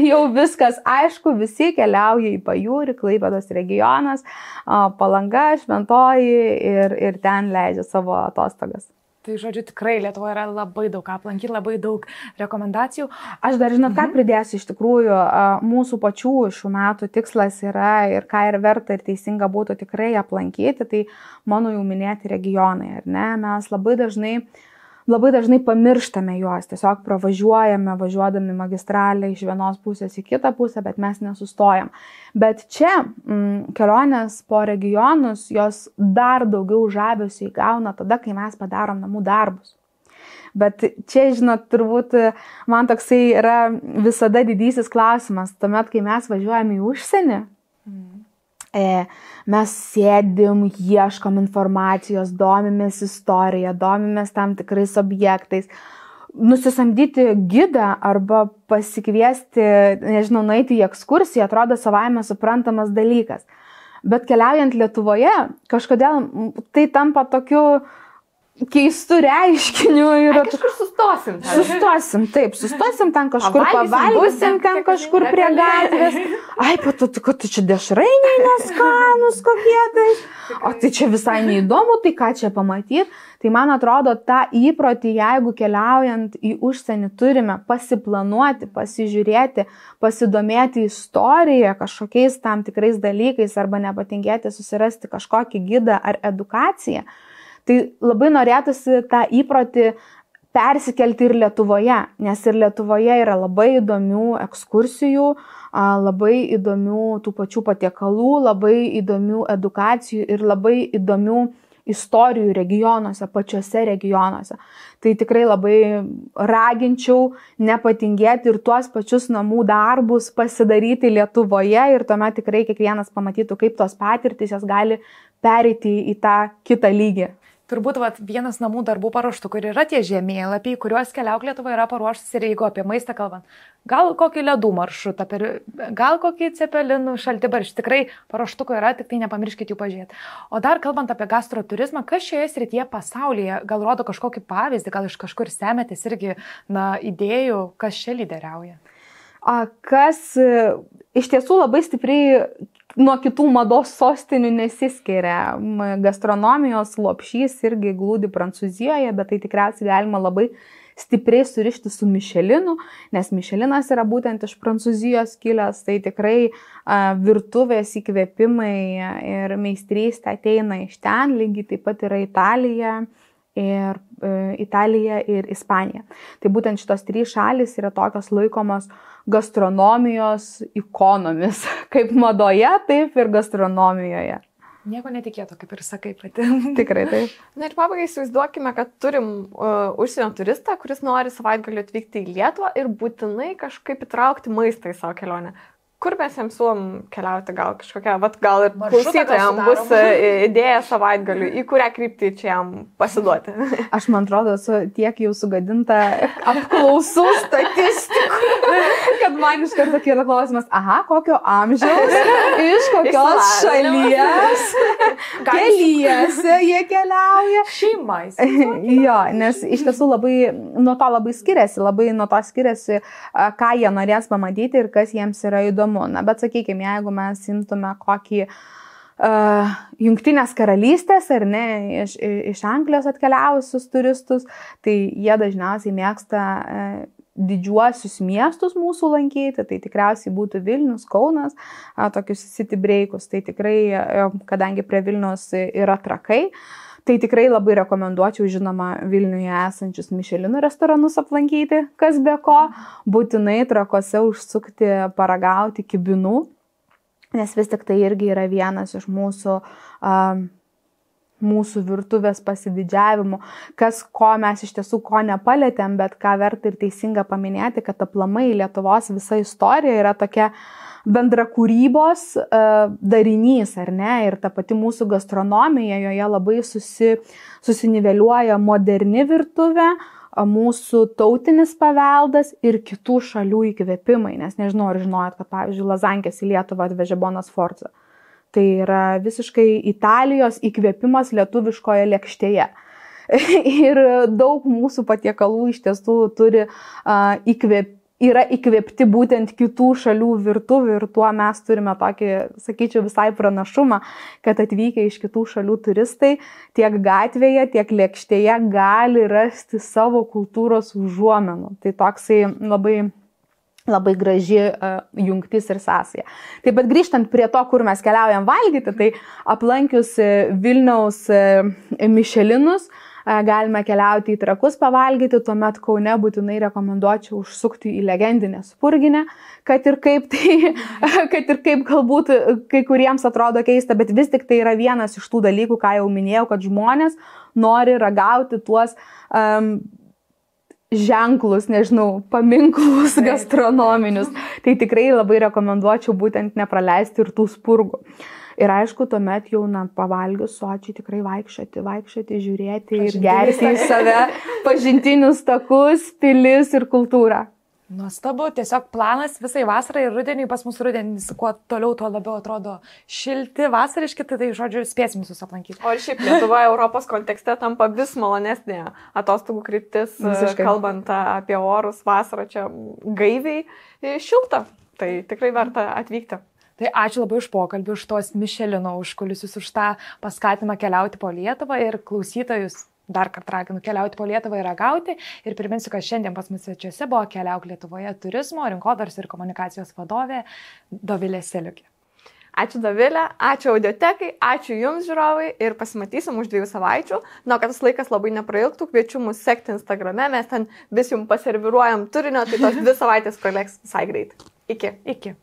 Speaker 1: jau viskas aišku, visi keliauja į Pajūrį, Klaipėdos regionas, Palanga, Šventoji ir ten leidžia savo atostogas.
Speaker 3: Tai žodžiu, tikrai Lietuvoje yra labai daug aplankyti, labai daug rekomendacijų.
Speaker 1: Aš dar žinot, ką pridėsiu, iš tikrųjų, mūsų pačių šių metų tikslas yra ir ką ir verta ir teisinga būtų tikrai aplankyti, tai mano jau minėti regionai, ar ne? Mes labai dažnai pamirštame juos, tiesiog pravažiuojame, važiuodami magistralę iš vienos pusės į kitą pusę, bet mes nesustojam. Bet čia kelionės po regionus, jos dar daugiau žavesio įgauna tada, kai mes padarom namų darbus. Bet čia, žinot, turbūt man toksai yra visada didysis klausimas, tuomet, kai mes važiuojame į užsienį, mes sėdim, ieškom informacijos, domimės istoriją, domimės tam tikrais objektais. Nusisamdyti gidą arba pasikviesti, nežinau, nueiti į ekskursiją atrodo savaime suprantamas dalykas. Bet keliaujant Lietuvoje, kažkodėl tai tampa tokiu keistų reiškinių.
Speaker 2: Kažkur sustosim.
Speaker 1: Sustosim ten kažkur, pavalgysim ten kažkur prie gatvės. Ai, kad čia dešrainiai neskanus kokie tai. O tai čia visai neįdomu, tai ką čia pamatyti. Tai man atrodo, tą įprotį, jeigu keliaujant į užsienį turime pasiplanuoti, pasižiūrėti, pasidomėti istoriją, kažkokiais tam tikrais dalykais arba nepatingėti susirasti kažkokį gidą ar edukaciją. Tai labai norėtųsi tą įprotį persikelti ir Lietuvoje, nes ir Lietuvoje yra labai įdomių ekskursijų, labai įdomių tų pačių patiekalų, labai įdomių edukacijų ir labai įdomių istorijų regionuose, pačiose regionuose. Tai tikrai labai raginčiau nepatingėti ir tuos pačius namų darbus pasidaryti Lietuvoje ir tuomet tikrai kiekvienas pamatytų, kaip tos patirtys jos gali pereiti į tą kitą lygį.
Speaker 3: Turbūt vienas namų darbų paruoštų, kur yra tie žemėlapiai, kuriuos Keliauk Lietuva yra paruoštas ir jeigu apie maistą kalbant, gal kokį ledų maršrutą, gal kokį cepelinų šaltibarštį, tikrai paruoštukų yra, tik tai nepamirškit jų pažiūrėti. O dar kalbant apie gastroturizmą, kas šioje srityje pasaulyje, gal rodo kažkokį pavyzdį, gal iš kažkur semėtės irgi idėjų, kas čia lyderiauja?
Speaker 1: Kas iš tiesų labai stipriai nuo kitų mados sostinių nesiskiria. Gastronomijos lopšys irgi glūdi Prancūzijoje, bet tai tikriausiai galima labai stipriai surišti su Michelinu, nes Michelinas yra būtent iš Prancūzijos kilęs, tai tikrai virtuvės įkvėpimai ir meistrystė ateina iš ten, lygiai taip pat yra Italija ir Ispanija. Tai būtent šitos 3 šalys yra tokios laikomos gastronomijos ikonomis, kaip madoje, taip ir gastronomijoje.
Speaker 3: Nieko netikėto, kaip ir sakai pati.
Speaker 1: Tikrai taip.
Speaker 2: Na ir pabaigai įsivaizduokime, kad turim užsienio turistą, kuris nori savaitgalį atvykti į Lietuvą ir būtinai kažkaip įtraukti maistą į savo kelionę. Kur mes jiems siūlom keliauti, gal kažkokia, gal ir klausytojams bus idėja savaitgaliu, į kurią kryptį čia jam pasiduoti.
Speaker 1: Aš, man atrodo, tiek jau sugadinta apklausų statistikų, kad man iš karto kyla klausimas, kokio amžiaus, iš kokios šalies, keliese jie keliauja.
Speaker 3: Šeimais.
Speaker 1: Jo, nes iš tiesų nuo to labai skiriasi, ką jie norės pamatyti ir kas jiems yra įdomu. Na, bet sakykime, jeigu mes imtume kokį Jungtinės karalystės ar ne, iš Anglijos atkeliavusius turistus, tai jie dažniausiai mėgsta didžiuosius miestus mūsų lankyti, tai tikriausiai būtų Vilnius, Kaunas, tokius city breakus, tai tikrai, kadangi prie Vilnius yra Trakai, tai tikrai labai rekomenduočiau, žinoma, Vilniuje esančius Michelino restoranus aplankyti, kas be ko, būtinai Trakuose užsukti, paragauti kibinų, nes vis tik tai irgi yra vienas iš mūsų virtuvės pasididžiavimų, ko mes iš tiesų ko nepalėtėm, bet ką verta ir teisinga paminėti, kad aplamai Lietuvos visa istorija yra tokia bendra kūrybos darinys, ar ne? Ir ta pati mūsų gastronomija, joje labai susiniveliuoja moderni virtuvė, mūsų tautinis paveldas ir kitų šalių įkvėpimai. Nes nežinau, ar žinojot, kad, pavyzdžiui, lazankės į Lietuvą atvežė Bonas Sforza. Tai yra visiškai Italijos įkvėpimas lietuviškoje lėkštėje. Ir daug mūsų patiekalų iš tiesų yra įkvėpti būtent kitų šalių virtuvių ir tuo mes turime tokį, sakyčiau, visai pranašumą, kad atvykę iš kitų šalių turistai tiek gatvėje, tiek lėkštėje gali rasti savo kultūros užuomenų. Tai toksai labai graži jungtis ir sąsaja. Taip pat grįžtant prie to, kur mes keliaujam valgyti, tai aplankius Vilniaus Michelinus, galime keliauti į Trakus pavalgyti, tuomet Kaune būtinai rekomenduočiau užsukti į legendinę Spurginę, kad ir kaip galbūt kai kuriems atrodo keista, bet vis tik tai yra vienas iš tų dalykų, ką jau minėjau, kad žmonės nori ragauti tuos ženklus, nežinau, paminklus gastronominius. Tai tikrai labai rekomenduočiau būtent nepraleisti ir tų spurgų. Ir aišku, tuomet jau pavalgius sočiai tikrai vaikščioti, žiūrėti ir gerti į save pažintinius takus, pilis ir kultūrą.
Speaker 3: Nuostabu, tiesiog planas visai vasarai ir rudeniui, pas mus rudenis, kuo toliau, tuo labiau atrodo šilti, vasariški, tai žodžiu, spėsim visus aplankyti.
Speaker 2: O ir šiaip Lietuva Europos kontekste tampa vis malonesnė atostogų kryptis, kalbant apie orus vasarą, čia gaiviai šilta, tai tikrai verta atvykti.
Speaker 3: Tai ačiū labai už pokalbį, už tos Michelino užkulisius, už tą paskatimą keliauti po Lietuvą ir klausytojus dar kartą raginu keliauti po Lietuvą ir ragauti. Ir priminsiu, kad šiandien pas mus svečiuose buvo Keliauk Lietuvoje turizmo, rinkodaros ir komunikacijos vadovė Dovilė Seliukė.
Speaker 2: Ačiū Dovilė, ačiū Audiotekai, ačiū Jums žiūrovai ir pasimatysim už 2 savaičių. Na, kad tas laikas labai neprailgtų, kviečiu mus sekti Instagrame, mes ten vis Jums paserviruojam turinio, tai tos 2 savaitės praleis visai greit. Iki.